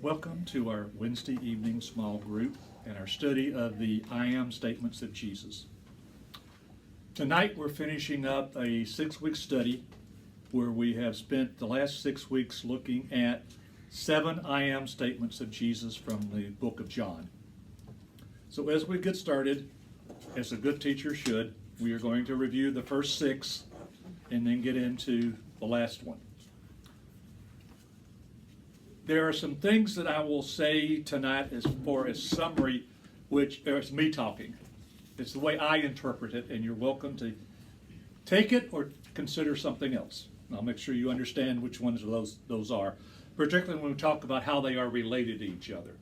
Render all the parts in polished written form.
Welcome to our Wednesday evening small group and our study of the I Am statements of Jesus. Tonight we're finishing up a 6-week study where we have spent the last 6 weeks looking at 7 I Am statements of Jesus from the book of John. So as we get started, as a good teacher should, we are going to review the first 6 and then get into the last one. There are some things that I will say tonight as far as summary, which is me talking. It's the way I interpret it, and you're welcome to take it or consider something else. I'll make sure you understand which ones of those are, particularly when we talk about how they are related to each other,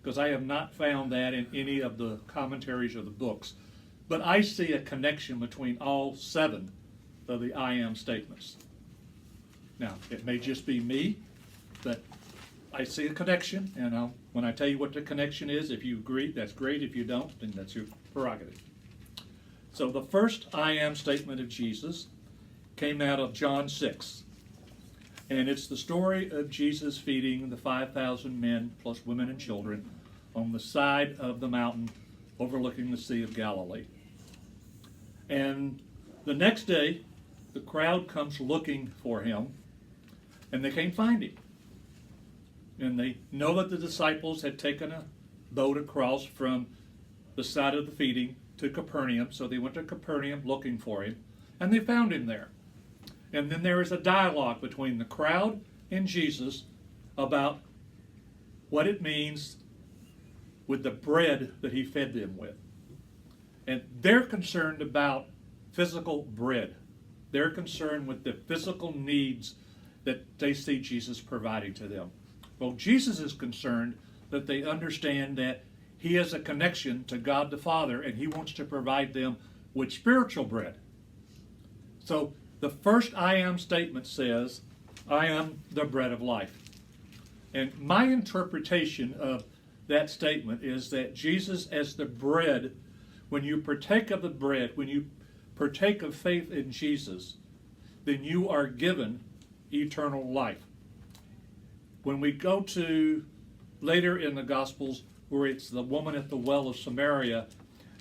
because I have not found that in any of the commentaries or the books. But I see a connection between all 7 of the I Am statements. Now, it may just be me, but I see a connection, and when I tell you what the connection is, if you agree, that's great. If you don't, then that's your prerogative. So the first I Am statement of Jesus came out of John 6. And it's the story of Jesus feeding the 5,000 men, plus women and children, on the side of the mountain overlooking the Sea of Galilee. And the next day, the crowd comes looking for him, and they can't find him. And they know that the disciples had taken a boat across from the side of the feeding to Capernaum. So they went to Capernaum looking for him, and they found him there. And then there is a dialogue between the crowd and Jesus about what it means with the bread that he fed them with. And they're concerned about physical bread. They're concerned with the physical needs that they see Jesus providing to them. Well, Jesus is concerned that they understand that he has a connection to God the Father, and he wants to provide them with spiritual bread. So the first I Am statement says, I am the bread of life. And my interpretation of that statement is that Jesus as the bread, when you partake of the bread, when you partake of faith in Jesus, then you are given eternal life. When we go to later in the Gospels where it's the woman at the well of Samaria,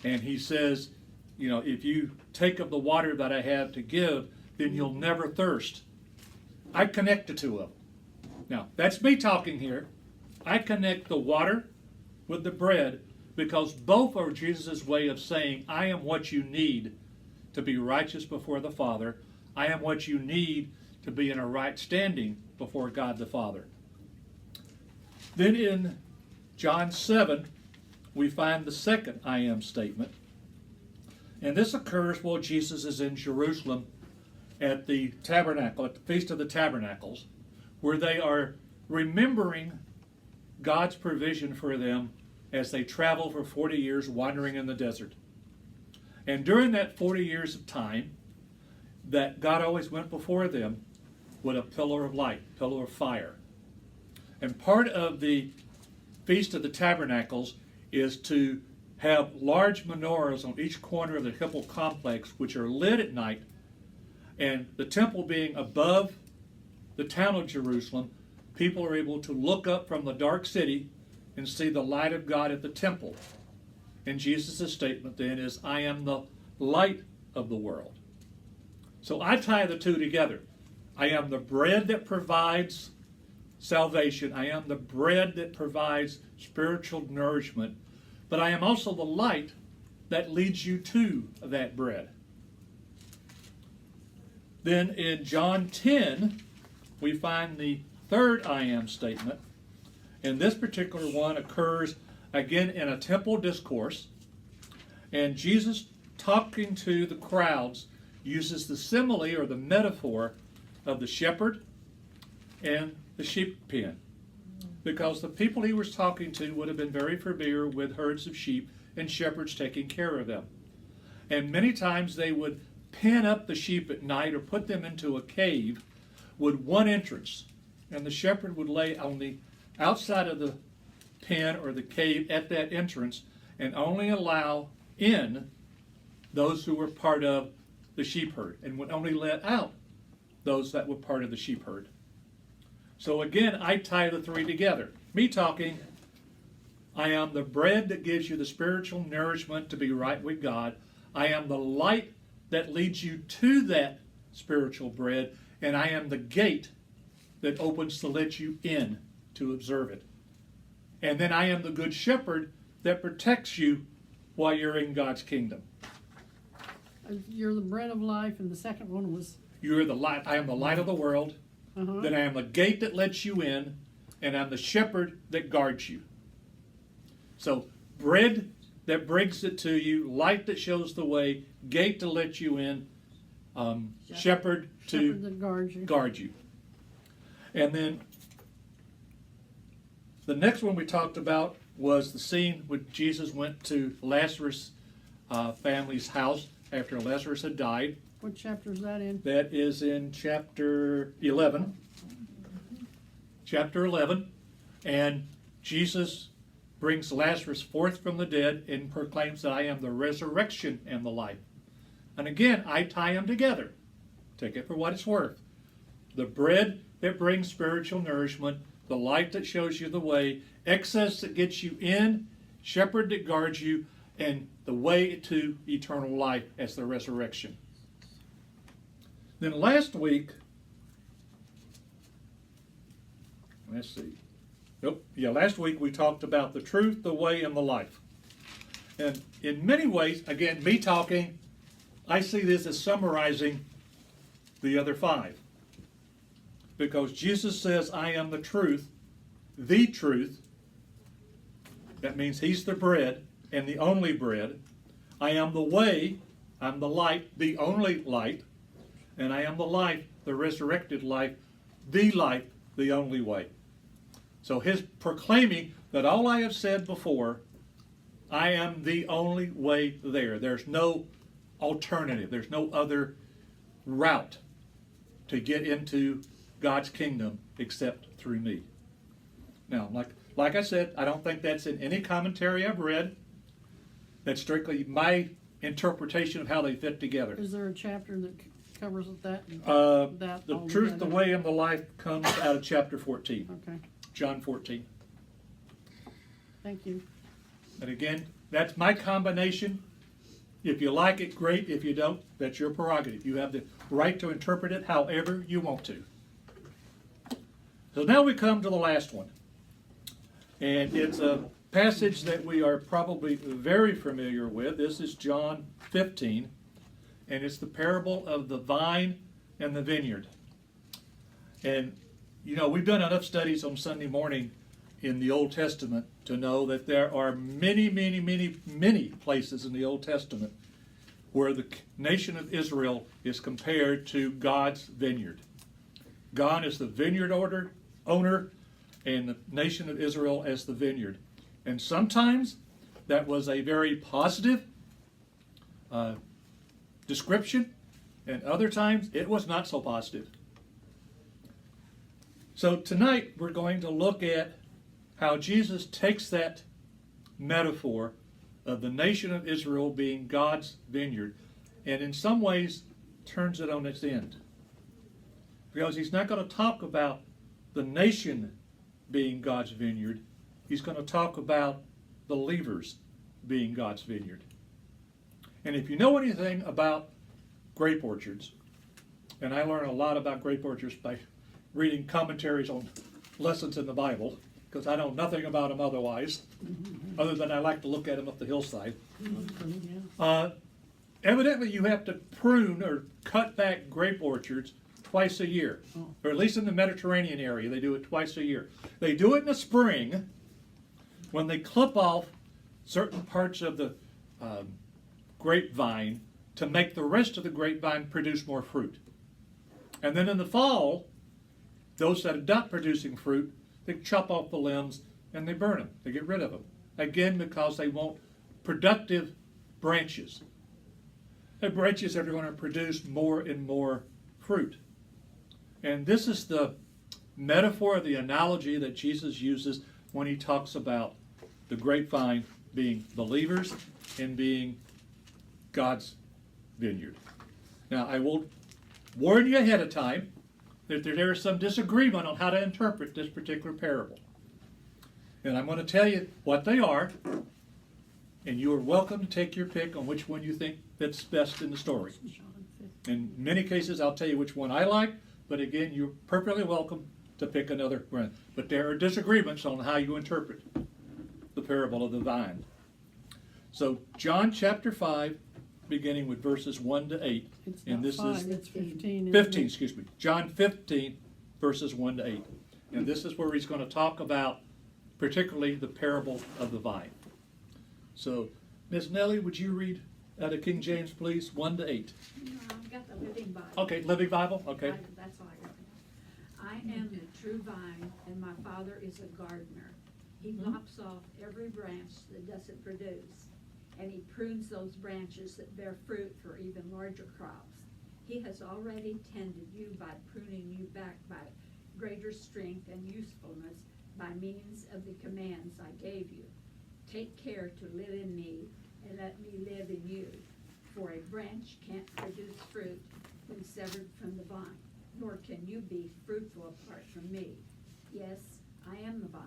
and he says, if you take of the water that I have to give, then you'll never thirst. I connect the two of them. Now, that's me talking here. I connect the water with the bread because both are Jesus' way of saying, I am what you need to be righteous before the Father. I am what you need to be in a right standing before God the Father. Then in John 7, we find the second I Am statement. And this occurs while Jesus is in Jerusalem at the tabernacle, at the Feast of the Tabernacles, where they are remembering God's provision for them as they travel for 40 years wandering in the desert. And during that 40 years of time, that God always went before them with a pillar of light, pillar of fire. And part of the Feast of the Tabernacles is to have large menorahs on each corner of the temple complex, which are lit at night. And the temple being above the town of Jerusalem, people are able to look up from the dark city and see the light of God at the temple. And Jesus' statement then is, I am the light of the world. So I tie the two together. I am the bread that provides salvation. I am the bread that provides spiritual nourishment. But I am also the light that leads you to that bread. Then in John 10, we find the third I Am statement. And this particular one occurs again in a temple discourse. And Jesus, talking to the crowds, uses the simile or the metaphor of the shepherd and the sheep pen, because the people he was talking to would have been very familiar with herds of sheep and shepherds taking care of them. And many times they would pen up the sheep at night or put them into a cave with one entrance, and the shepherd would lay on the outside of the pen or the cave at that entrance and only allow in those who were part of the sheep herd, and would only let out those that were part of the sheep herd. So again, I tie the three together. me talking, I am the bread that gives you the spiritual nourishment to be right with God. I am the light that leads you to that spiritual bread, and I am the gate that opens to let you in to observe it. And then I am the good shepherd that protects you while you're in God's kingdom. You're the bread of life, and the second one was? You're the light. I am the light of the world. Then I am the gate that lets you in, and I'm the shepherd that guards you. So bread that brings it to you, light that shows the way, gate to let you in, shepherd to guard you. And then the next one we talked about was the scene when Jesus went to Lazarus' family's house after Lazarus had died. What chapter is that in? That is in chapter 11. Chapter 11. And Jesus brings Lazarus forth from the dead and proclaims that I am the resurrection and the life. And again, I tie them together. Take it for what it's worth. The bread that brings spiritual nourishment, the light that shows you the way, excess that gets you in, shepherd that guards you, and the way to eternal life as the resurrection. Then last week, last week we talked about the truth, the way, and the life. And in many ways, again, me talking, I see this as summarizing the other five. Because Jesus says, I am the truth. That means he's the bread and the only bread. I am the way, I'm the light, the only light. And I am the life, the resurrected life, the only way. So his proclaiming that all I have said before, I am the only way there. There's no alternative. There's no other route to get into God's kingdom except through me. Now, like I said, I don't think that's in any commentary I've read. That's strictly my interpretation of how they fit together. Is there a chapter that covers that? The truth, the way, and the life comes out of chapter 14. Okay. John 14. Thank you. And again, that's my combination. If you like it, great. If you don't, that's your prerogative. You have the right to interpret it however you want to. So now we come to the last one. And it's a passage that we are probably very familiar with. This is John 15. And it's the parable of the vine and the vineyard. And, you know, we've done enough studies on Sunday morning in the Old Testament to know that there are many, many, many, many places in the Old Testament where the nation of Israel is compared to God's vineyard. God is the vineyard owner, and the nation of Israel as the vineyard. And sometimes that was a very positive description, and other times it was not so positive. So tonight we're going to look at how Jesus takes that metaphor of the nation of Israel being God's vineyard and in some ways turns it on its end. Because he's not going to talk about the nation being God's vineyard. He's going to talk about believers being God's vineyard. And if you know anything about grape orchards, and I learn a lot about grape orchards by reading commentaries on lessons in the Bible, because I know nothing about them otherwise, other than I like to look at them up the hillside. Evidently, you have to prune or cut back grape orchards twice a year, or at least in the Mediterranean area, they do it twice a year. They do it in the spring when they clip off certain parts of the grapevine to make the rest of the grapevine produce more fruit. And then in the fall, those that are not producing fruit, they chop off the limbs and they burn them. They get rid of them. Again, because they want productive branches. The branches that are going to produce more and more fruit. And this is the metaphor, the analogy that Jesus uses when he talks about the grapevine being believers and being God's vineyard. Now, I will warn you ahead of time that there is some disagreement on how to interpret this particular parable. And I'm going to tell you what they are, and you are welcome to take your pick on which one you think fits best in the story. In many cases, I'll tell you which one I like, but again, you're perfectly welcome to pick another one. But there are disagreements on how you interpret the parable of the vine. So, John chapter 5, beginning with verses 1 to 8. It's And not this 5, is it's 15. 15, excuse me. John 15, verses 1 to 8. And this is where he's going to talk about particularly the parable of the vine. So, Ms. Nellie, would you read out of King James, please? 1 to 8. No, I've got the Living Bible. Okay, Living Bible? Okay. That's all I got. I am the true vine, and my Father is a gardener. He lops off every branch that doesn't produce, and he prunes those branches that bear fruit for even larger crops. He has already tended you by pruning you back by greater strength and usefulness by means of the commands I gave you. Take care to live in me, and let me live in you. For a branch can't produce fruit when severed from the vine, nor can you be fruitful apart from me. Yes, I am the vine.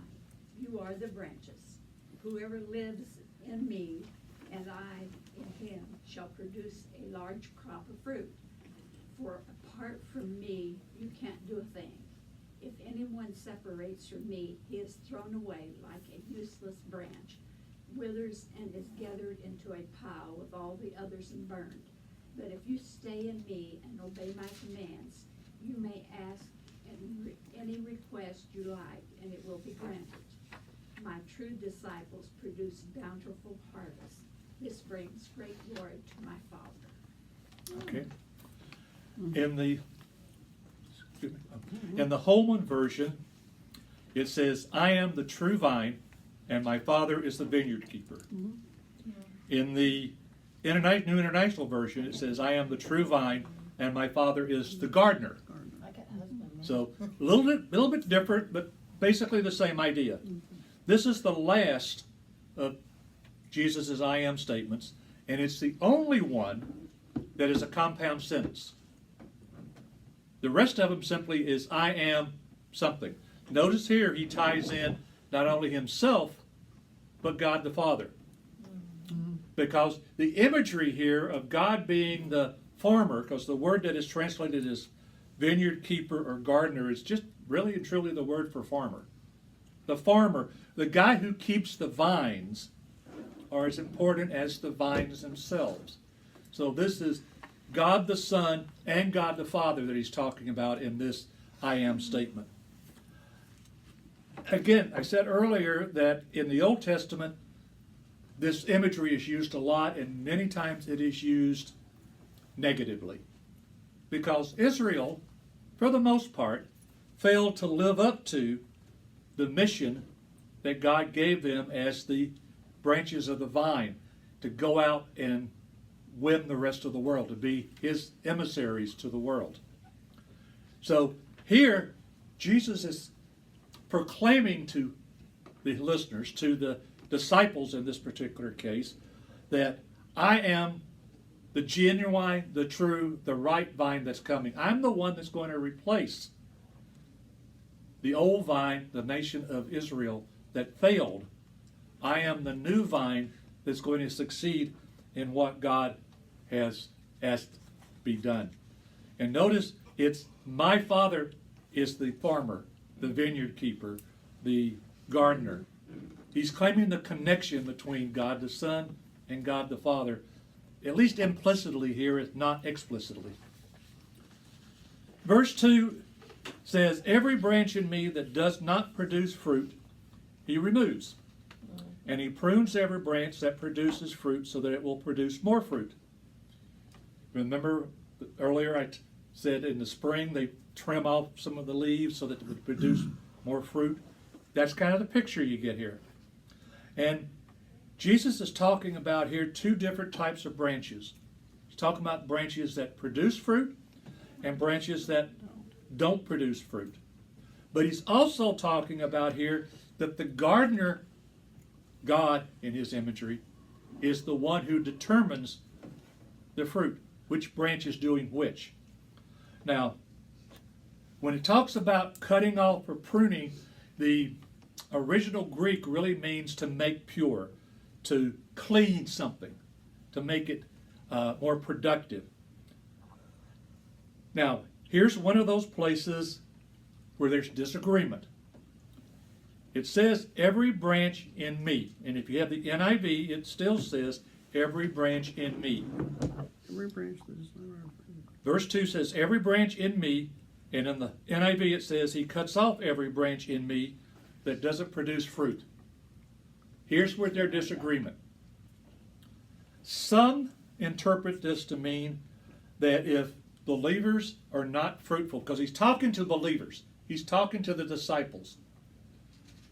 You are the branches. Whoever lives in me and I in him shall produce a large crop of fruit. For apart from me, you can't do a thing. If anyone separates from me, he is thrown away like a useless branch, withers and is gathered into a pile with all the others and burned. But if you stay in me and obey my commands, you may ask any request you like, and it will be granted. My true disciples produce bountiful harvest. This brings great glory to my Father. Okay. In the Holman version, it says, I am the true vine, and my Father is the vineyard keeper. In the New International Version, it says, I am the true vine, and my Father is the gardener. So, a little bit different, but basically the same idea. This is the last of Jesus' I am statements, and it's the only one that is a compound sentence. The rest of them simply is I am something. Notice here he ties in not only himself, but God the Father. Because the imagery here of God being the farmer, because the word that is translated as vineyard keeper or gardener is just really and truly the word for farmer. The farmer, the guy who keeps the vines, are as important as the vines themselves. So this is God the Son and God the Father that he's talking about in this I am statement. Again, I said earlier that in the Old Testament, this imagery is used a lot, and many times it is used negatively. Because Israel, for the most part, failed to live up to the mission that God gave them as the branches of the vine, to go out and win the rest of the world, to be his emissaries to the world. So here, Jesus is proclaiming to the listeners, to the disciples in this particular case, that I am the genuine, the true, the right vine that's coming. I'm the one that's going to replace the old vine, the nation of Israel, that failed. I am the new vine that's going to succeed in what God has asked be done. And notice, it's my Father is the farmer, the vineyard keeper, the gardener. He's claiming the connection between God the Son and God the Father, at least implicitly here, if not explicitly. Verse 2 says, every branch in me that does not produce fruit, he removes. And he prunes every branch that produces fruit so that it will produce more fruit. Remember earlier I said in the spring they trim off some of the leaves so that it would produce more fruit. That's kind of the picture you get here. And Jesus is talking about here two different types of branches. He's talking about branches that produce fruit and branches that don't produce fruit. But he's also talking about here that the gardener, God in his imagery, is the one who determines the fruit, which branch is doing which. Now, when it talks about cutting off or pruning, the original Greek really means to make pure, to clean something, to make it more productive. Now, here's one of those places where there's disagreement. It says, every branch in me. And if you have the NIV, it still says, every branch in me. Every branch that is not our fruit. Verse 2 says, every branch in me. And in the NIV it says, he cuts off every branch in me that doesn't produce fruit. Here's where their disagreement. Some interpret this to mean that if believers are not fruitful, because he's talking to believers, he's talking to the disciples.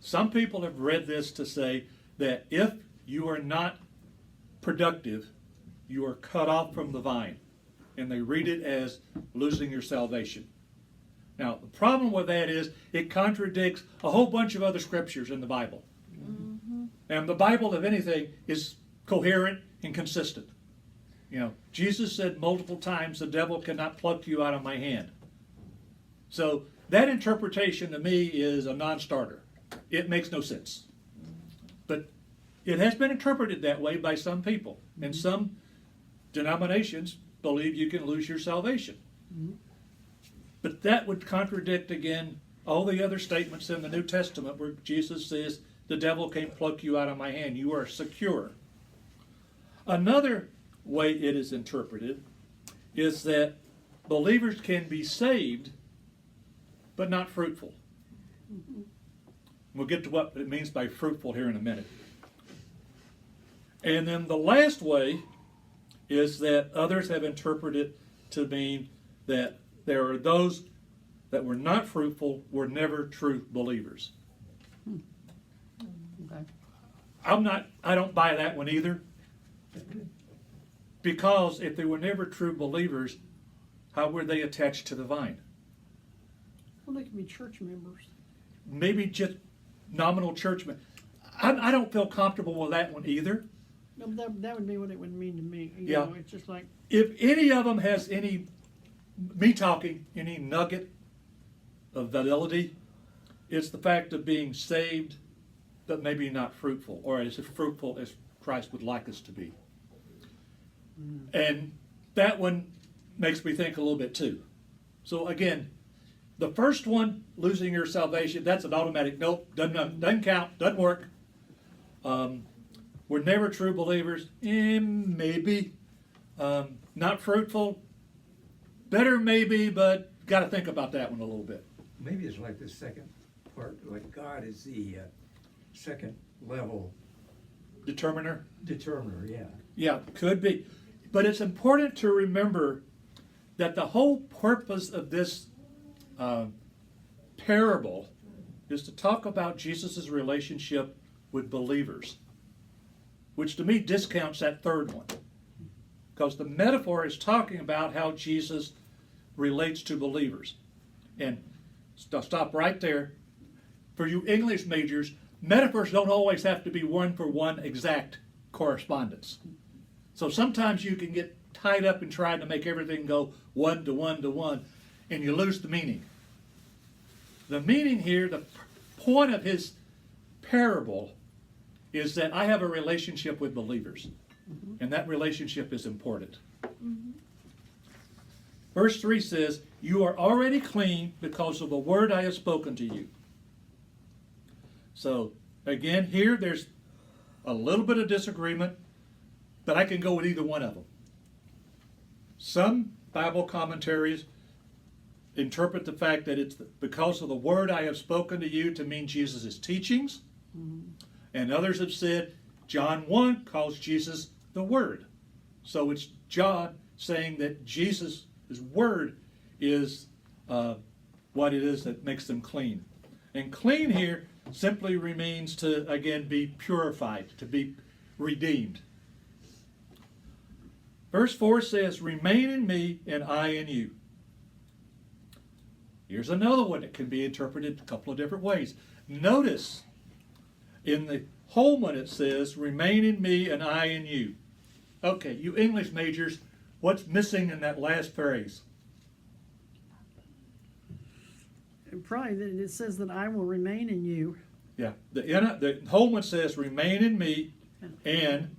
Some people have read this to say that if you are not productive, you are cut off from the vine. And they read it as losing your salvation. Now, the problem with that is it contradicts a whole bunch of other scriptures in the Bible. Mm-hmm. And the Bible, if anything, is coherent and consistent. You know, Jesus said multiple times, the devil cannot pluck you out of my hand. So that interpretation to me is a non-starter. It makes no sense. But it has been interpreted that way by some people. And some denominations believe you can lose your salvation. Mm-hmm. But that would contradict, again, all the other statements in the New Testament where Jesus says, the devil can't pluck you out of my hand. You are secure. Another way it is interpreted is that believers can be saved, but not fruitful. Mm-hmm. We'll get to what it means by fruitful here in a minute. And then the last way is that others have interpreted to mean that there are those that were not fruitful, were never true believers. Okay. I don't buy that one either. Because if they were never true believers, how were they attached to the vine? Well, they can be church members. Maybe just nominal churchmen. I don't feel comfortable with that one either. No, that would be what it would mean to me. You Yeah. know, it's just like, If any of them has any nugget of validity, it's the fact of being saved, but maybe not fruitful, or as fruitful as Christ would like us to be. And that one makes me think a little bit too. So again, the first one, losing your salvation, that's an automatic nope, doesn't count, doesn't work. We're never true believers, maybe. Not fruitful, better maybe, but got to think about that one a little bit. Maybe it's like the second part, like God is the second level Determiner? determiner, yeah. Yeah, could be. But it's important to remember that the whole purpose of this parable is to talk about Jesus' relationship with believers, which to me discounts that third one. Because the metaphor is talking about how Jesus relates to believers. And I'll stop right there. For you English majors, metaphors don't always have to be one-for-one exact correspondence. So sometimes you can get tied up in trying to make everything go one to one to one, and you lose the meaning. The meaning here, the point of his parable, is that I have a relationship with believers. Mm-hmm. And that relationship is important. Mm-hmm. Verse 3 says, you are already clean because of the word I have spoken to you. So, again, here there's a little bit of disagreement, but I can go with either one of them. Some Bible commentaries interpret the fact that it's because of the word I have spoken to you to mean Jesus' teachings. Mm-hmm. And others have said John 1 calls Jesus the Word. So it's John saying that Jesus' word is what it is that makes them clean. And clean here simply means to, again, be purified, to be redeemed. Verse 4 says, remain in me and I in you. Here's another one that can be interpreted a couple of different ways. Notice in the Holman it says, remain in me and I in you. Okay, you English majors, what's missing in that last phrase? and probably that it says that I will remain in you. Yeah, the whole one says, remain in me and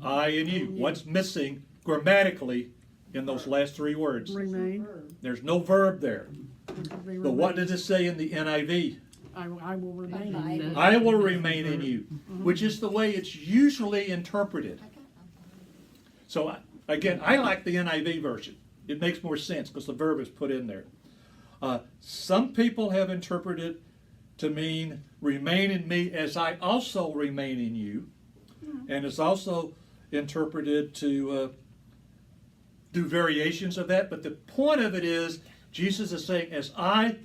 I in you. What's missing grammatically in those last three words? Remain. There's no verb there. But But what does it say in the NIV? I will remain in you. I will remain in you, which is the way it's usually interpreted. So again, I like the NIV version. It makes more sense because the verb is put in there. Some people have interpreted to mean remain in me as I also remain in you. And it's also interpreted to do variations of that. But the point of it is, Jesus is saying, as I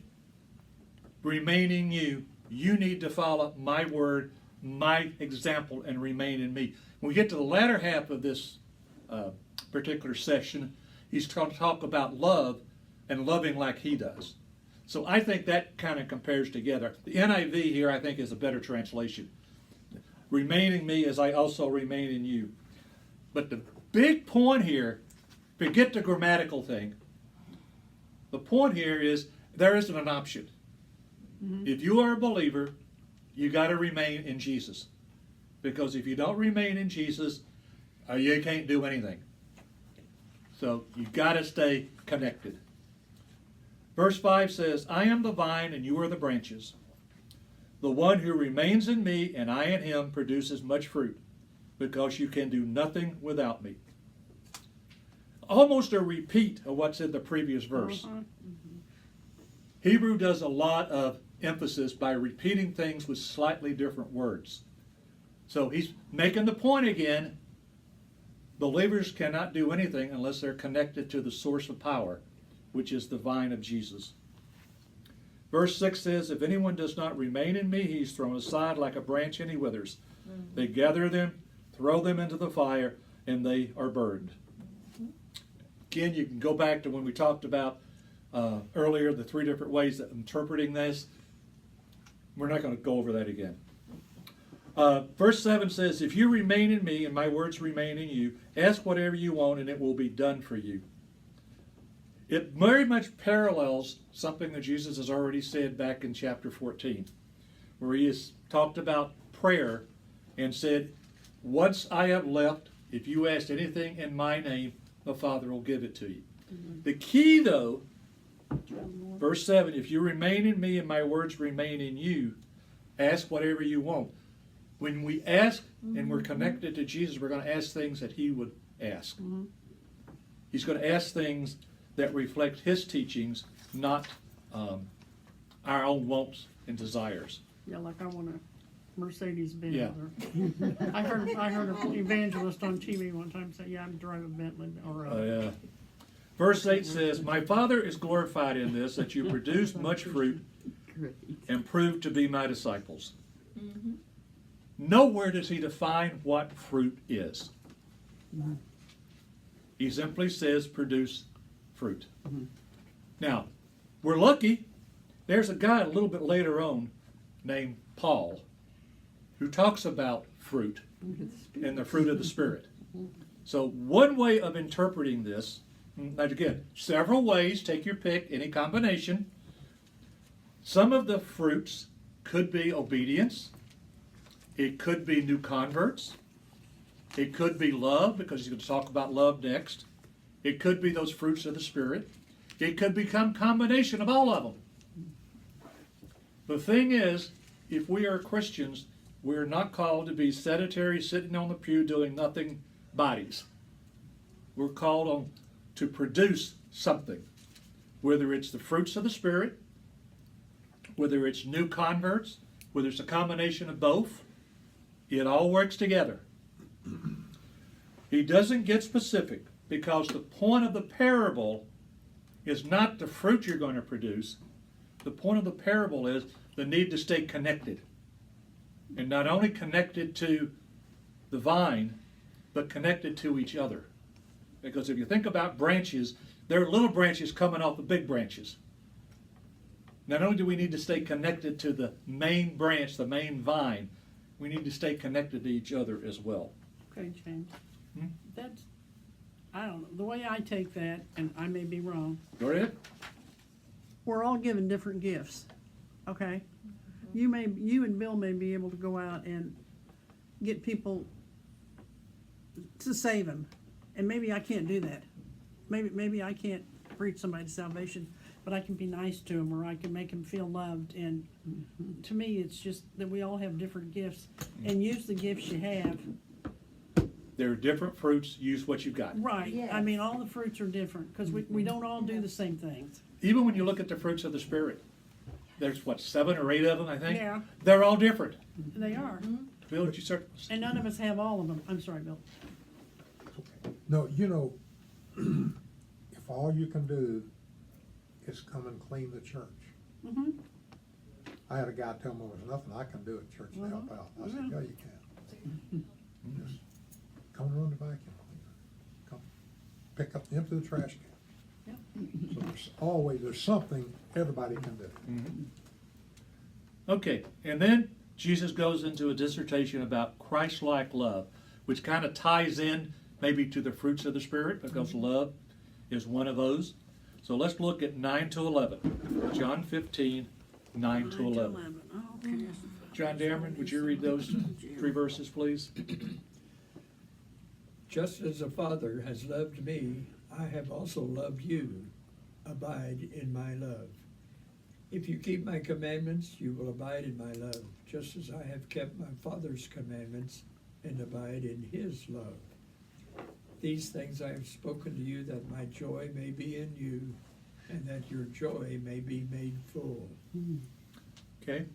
remain in you, you need to follow my word, my example, and remain in me. When we get to the latter half of this particular session, he's going to talk about love and loving like he does. So I think that kind of compares together. The NIV here, I think, is a better translation. Remain in me as I also remain in you. But the big point here, forget the grammatical thing. The point here is there isn't an option. If you are a believer, you got to remain in Jesus. Because if you don't remain in Jesus, you can't do anything. So you got to stay connected. Verse 5 says, I am the vine and you are the branches. The one who remains in me and I in him produces much fruit, because you can do nothing without me. Almost a repeat of what's in the previous verse. Hebrew does a lot of emphasis by repeating things with slightly different words. So he's making the point again, believers cannot do anything unless they're connected to the source of power, which is the vine of Jesus. Verse 6 says, if anyone does not remain in me, he's thrown aside like a branch and he withers. They gather them, throw them into the fire, and they are burned. Again, you can go back to when we talked about earlier, the three different ways of interpreting this. We're not going to go over that again. Verse 7 says, if you remain in me and my words remain in you, ask whatever you want and it will be done for you. It very much parallels something that Jesus has already said back in chapter 14, where he has talked about prayer and said, once I have left, if you ask anything in my name, the Father will give it to you. The key, though, verse 7, if you remain in me and my words remain in you, ask whatever you want. When we ask and we're connected to Jesus, we're going to ask things that he would ask. He's going to ask things that reflect his teachings, not our own wants and desires. Yeah, like I want a Mercedes-Benz. Yeah. I heard an evangelist on TV one time say, yeah, I'm driving a Bentley or a... Verse 8 says, my Father is glorified in this, that you produce much fruit and prove to be my disciples. Nowhere does he define what fruit is. He simply says produce fruit. Now, we're lucky. There's a guy a little bit later on named Paul who talks about fruit and the fruit of the Spirit. So one way of interpreting this, now again, several ways, take your pick, any combination. Some of the fruits could be obedience. It could be new converts. It could be love, because he's going to talk about love next. It could be those fruits of the Spirit. It could become a combination of all of them. The thing is, if we are Christians, we're not called to be sedentary, sitting on the pew doing nothing bodies. We're called on to produce something, whether it's the fruits of the Spirit, whether it's new converts, whether it's a combination of both. It all works together. He doesn't get specific, because the point of the parable is not the fruit you're going to produce. The point of the parable is the need to stay connected. And not only connected to the vine, but connected to each other. Because if you think about branches, there are little branches coming off the big branches. Not only do we need to stay connected to the main branch, the main vine, we need to stay connected to each other as well. Okay, James. That's, I don't know, the way I take that, and I may be wrong, Go ahead. we're all given different gifts, okay? You and Bill may be able to go out and get people to save them, and maybe I can't do that. Maybe I can't preach somebody to salvation, but I can be nice to them, or I can make them feel loved. And to me, it's just that we all have different gifts, and use the gifts you have. There are different fruits, use what you've got. Right. Yes. I mean, all the fruits are different, because we don't all do the same things. Even when you look at the fruits of the Spirit, there's what, 7 or 8 of them, I think? Yeah. They're all different. They are. Bill, did you start? And none of us have all of them. I'm sorry, Bill. No, you know, if all you can do is come and clean the church. Mm-hmm. I had a guy tell me there was nothing I can do at church to help out. I said, yeah, you can. Just come and run the vacuum cleaner. Come pick up, empty the trash can. So there's something everybody can do. Okay, and then Jesus goes into a dissertation about Christ-like love, which kind of ties in maybe to the fruits of the Spirit, because love is one of those. So let's look at 9 to 11. John 15, 9 to 11. Okay. John Dameron, would you read those 3 verses, please? Just as the Father has loved me, I have also loved you. Abide in my love. If you keep my commandments, you will abide in my love, just as I have kept my Father's commandments and abide in his love. These things I have spoken to you, that my joy may be in you, and that your joy may be made full. Okay.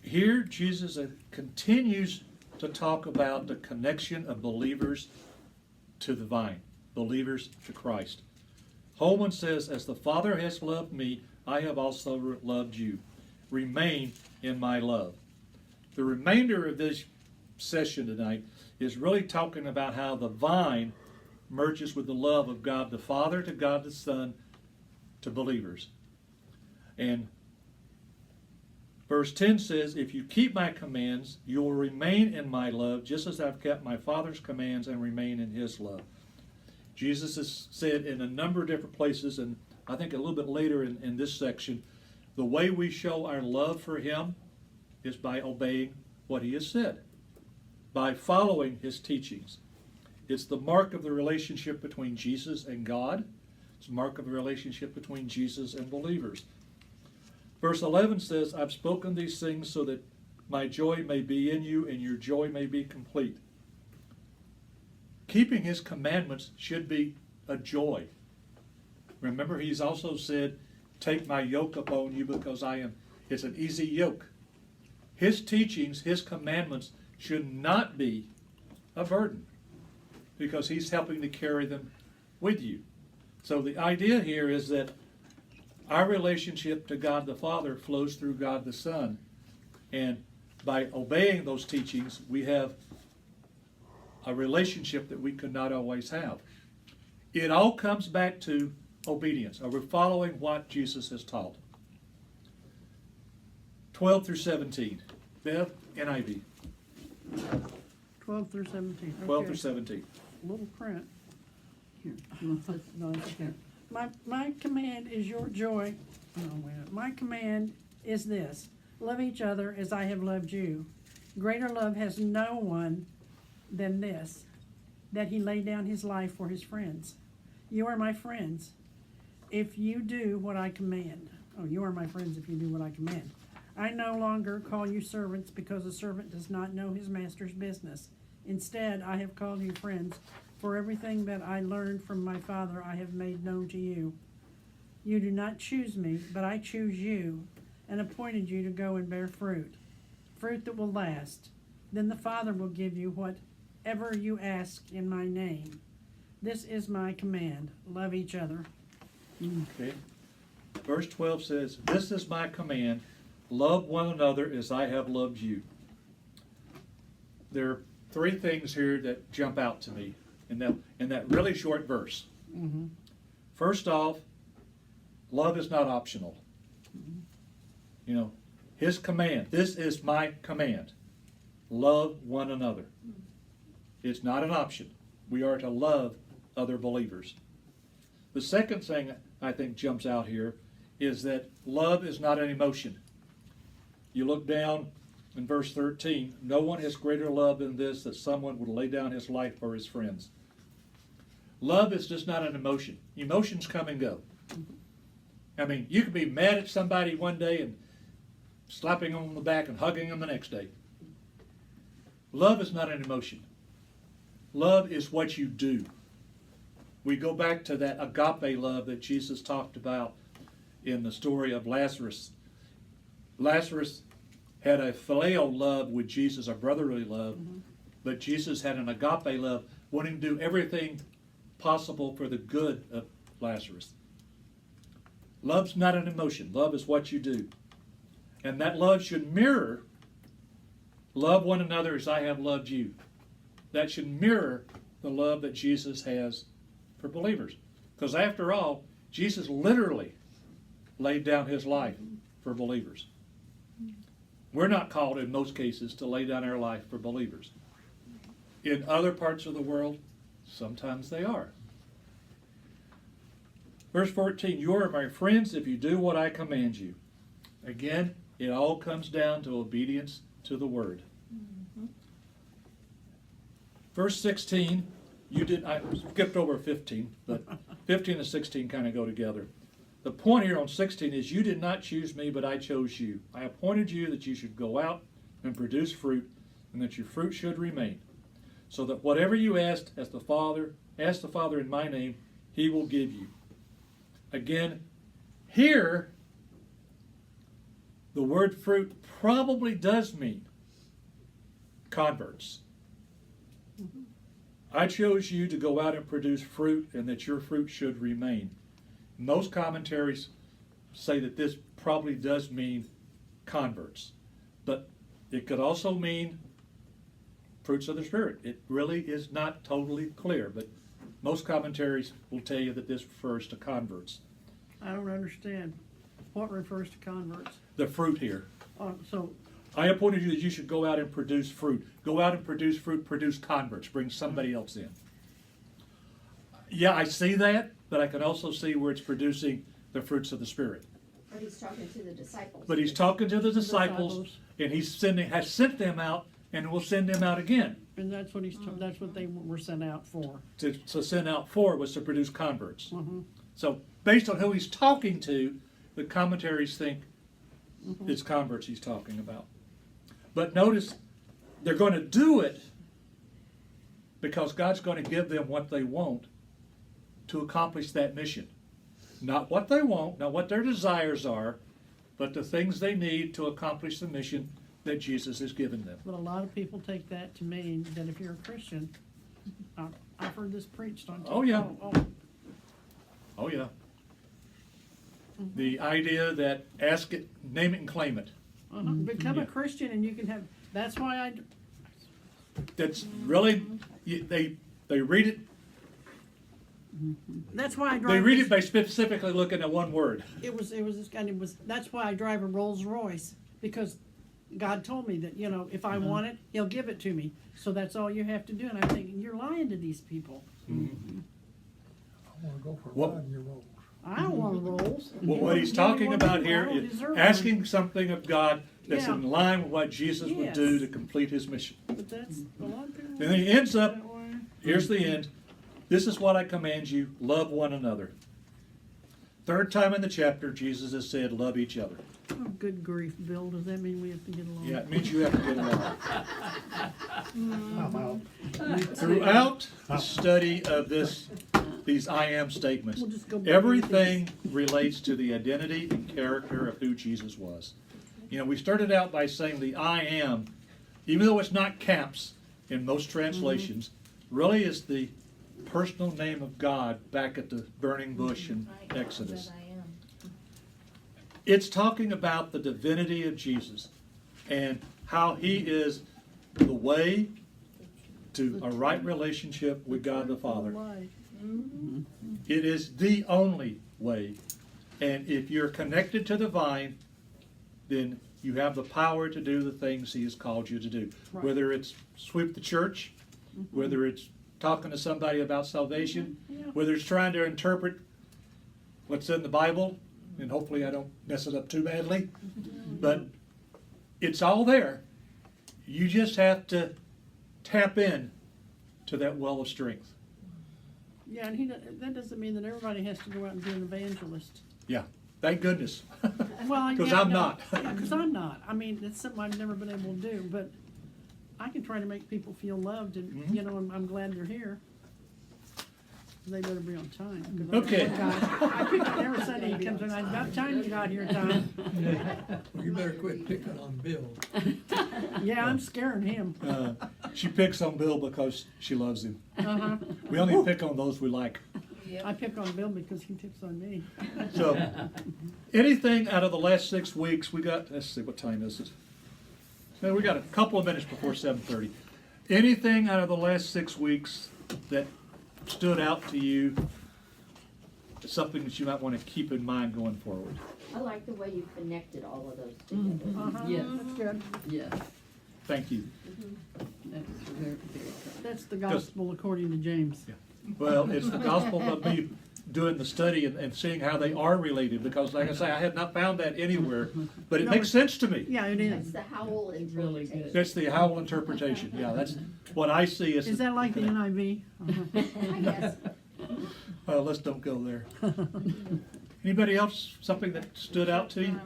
Here, Jesus continues to talk about the connection of believers to the vine, believers to Christ. Holman says, as the Father has loved me, I have also loved you. Remain in my love. The remainder of this session tonight is really talking about how the vine merges with the love of God the Father to God the Son to believers. And verse 10 says, if you keep my commands, you will remain in my love, just as I've kept my Father's commands and remain in his love. Jesus has said in a number of different places, and I think a little bit later in this section, the way we show our love for him is by obeying what he has said, by following his teachings. It's the mark of the relationship between Jesus and God. It's a mark of the relationship between Jesus and believers. Verse 11 says, I've spoken these things so that my joy may be in you and your joy may be complete. Keeping his commandments should be a joy. Remember, he's also said, take my yoke upon you because it's an easy yoke. His teachings, his commandments should not be a burden because he's helping to carry them with you. So the idea here is that our relationship to God the Father flows through God the Son. And by obeying those teachings, we have a relationship that we could not always have. It all comes back to obedience. Are we following what Jesus has taught? 12 through 17. Bev, NIV. 12 through 17. 12 Okay. through 17. Little print. Here. No, it's okay. My command is your joy. Oh, wait a minute. My command is this. Love each other as I have loved you. Greater love has no one than this, that he laid down his life for his friends. You are my friends if you do what I command. Oh, you are my friends if you do what I command. I no longer call you servants because a servant does not know his master's business. Instead, I have called you friends, for everything that I learned from my Father I have made known to you. You do not choose me, but I choose you and appointed you to go and bear fruit, fruit that will last. Then the Father will give you whatever you ask in my name. This is my command. Love each other. Okay. Verse 12 says, this is my command. Love one another as I have loved you. There are 3 things here that jump out to me in that really short verse. Mm-hmm. First off, love is not optional. You know, his command, this is my command. Love one another. It's not an option. We are to love other believers. The second thing I think jumps out here is that love is not an emotion. You look down in verse 13. No one has greater love than this, that someone would lay down his life for his friends. Love is just not an emotion. Emotions come and go. I mean, you can be mad at somebody one day and slapping them on the back and hugging them the next day. Love is not an emotion. Love is what you do. We go back to that agape love that Jesus talked about in the story of Lazarus. Lazarus had a phileo love with Jesus, a brotherly love, but Jesus had an agape love, wanting to do everything possible for the good of Lazarus. Love's not an emotion. Love is what you do. And that love should mirror, love one another as I have loved you. That should mirror the love that Jesus has for believers. Because after all, Jesus literally laid down his life for believers. We're not called in most cases to lay down our life for believers. In other parts of the world, sometimes they are. Verse 14, you are my friends if you do what I command you. Again, it all comes down to obedience to the word. Verse 16, I skipped over 15, but 15 and 16 kind of go together. The point here on 16 is you did not choose me, but I chose you. I appointed you that you should go out and produce fruit, and that your fruit should remain, so that whatever you ask the Father in my name, he will give you. Again, here, the word fruit probably does mean converts. I chose you to go out and produce fruit, and that your fruit should remain. Most commentaries say that this probably does mean converts, but it could also mean fruits of the Spirit. It really is not totally clear, but most commentaries will tell you that this refers to converts. I don't understand. What refers to converts? The fruit here. So, I appointed you that you should go out and produce fruit. Go out and produce fruit, produce converts, bring somebody else in. Yeah, I see that, but I can also see where it's producing the fruits of the Spirit. But he's talking to the disciples. But he's talking to the disciples, and has sent them out, and will send them out again. and that's what that's what they were sent out for. To send out for was to produce converts. Mm-hmm. So based on who he's talking to, the commentaries think it's converts he's talking about. But notice, they're going to do it because God's going to give them what they want to accomplish that mission. Not what they want, not what their desires are, but the things they need to accomplish the mission that Jesus has given them. But a lot of people take that to mean that if you're a Christian, I've heard this preached on. Oh, yeah. Oh, yeah. The idea that ask it, name it, and claim it. Become Yeah. a Christian and you can have, that's why That's really, they read it. that's why I drive. They read it by specifically looking at one word. That's why I drive a Rolls Royce, because God told me that, if I want it, He'll give it to me. So that's all you have to do. And I'm thinking, you're lying to these people. I wanna go for a What- ride in your Rolls. I don't want Rolls. Well, what he's talking about here is asking something of God that's Yeah. in line with what Jesus would Yes. do to complete his mission. But that's a lot of people. And he ends up, that way. here's the end. This is what I command you, love one another. Third time in the chapter, Jesus has said, love each other. Oh, good grief, Bill. Does that mean we have to get along? Yeah, it means you have to get along. I'm out. Throughout the study of these I am statements, We'll just go back everything relates to the identity and character of who Jesus was. We started out by saying the I am, even though it's not caps in most translations, really is the personal name of God back at the burning bush in Exodus. That I am. It's talking about the divinity of Jesus and how he is the way to a right relationship with God the Father. It is the only way. And if you're connected to the vine, then you have the power to do the things he has called you to do. Right. Whether it's sweep the church, whether it's talking to somebody about salvation, Yeah. whether it's trying to interpret what's in the Bible, and hopefully I don't mess it up too badly, but it's all there. You just have to tap in to that well of strength. Yeah, and that doesn't mean that everybody has to go out and be an evangelist. Yeah, thank goodness. Well, 'Cause yeah, I'm no, not. Yeah, 'cause I'm not. I mean, it's something I've never been able to do, but I can try to make people feel loved, and, Mhm. you know, I'm glad they're here. They better be on time. 'cause Okay. I pick on every Sunday he comes in, about time you got here, Tom. Well, you better quit picking on Bill. Yeah, I'm scaring him. She picks on Bill because she loves him. Uh-huh. We only pick on those we like. I pick on Bill because he picks on me. So, anything out of the last 6 weeks, let's see, what time is it? Well, we got a couple of minutes before 7:30. Anything out of the last 6 weeks that stood out to you, something that you might want to keep in mind going forward? I like the way you connected all of those together. Uh-huh, Yes. that's good. Yes, Thank you. that was very, very good. That's the gospel according to James. Well, it's the gospel of me doing the study and seeing how they are related, because like I say, I had not found that anywhere, but it No, makes sense to me. Yeah, it That's is. the Howell Really good. interpretation. That's the Howell interpretation, yeah, that's what I see as. Is that like the NIV? I guess. Let's don't go there. Anybody else, something that stood out to you?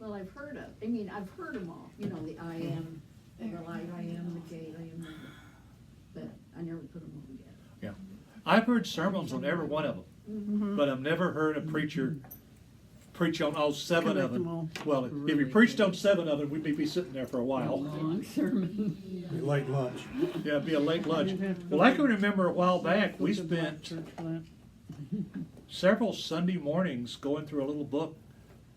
Well, I've heard them all, you know, the I am, the light, I am the gate, I am the, but I never put them all together. Yeah, I've heard sermons on every one of them, Mhm. but I've never heard a preacher preach on all 7 of Connect them them. all. Well, if he Really preached good. on 7 of them, we'd be sitting there for a while. Long sermon. Be late lunch. Yeah, it'd be a late lunch. You'd have to go Well, I to- can remember a while back, Go we to the black spent church for that. several Sunday mornings going through a little book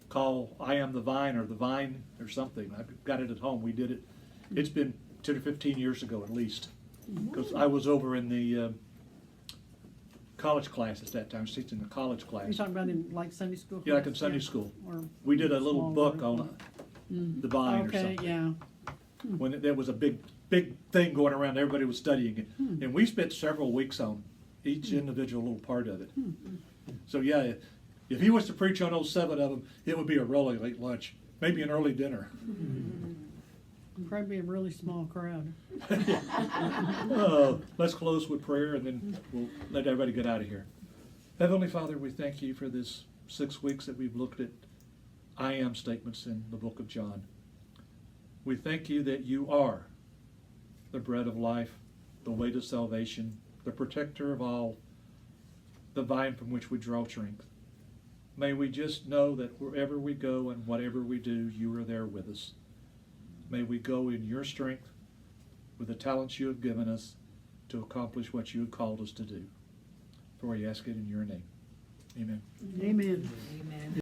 called I Am the Vine, or The Vine, or something. I've got it at home. We did it. It's been 10 or 15 years ago at least, because I was over in the college class at that time, I was teaching the college class. You talking about in like Sunday school? Yeah, like in class? Sunday school. Or We did a little small book group. on the vine or Okay, something. yeah. When there was a big thing going around, everybody was studying it. And we spent several weeks on each individual little part of it. So yeah, if he was to preach on all 7 of them, it would be a really late lunch, maybe an early dinner. Probably a really small crowd. Let's close with prayer, and then we'll let everybody get out of here. Heavenly Father, we thank you for this 6 weeks that we've looked at I am statements in the book of John. We thank you that you are the bread of life, the way to salvation, the protector of all, the vine from which we draw strength. May we just know that wherever we go and whatever we do, you are there with us. May we go in your strength with the talents you have given us to accomplish what you have called us to do. For we ask it in your name. Amen. Amen. Amen.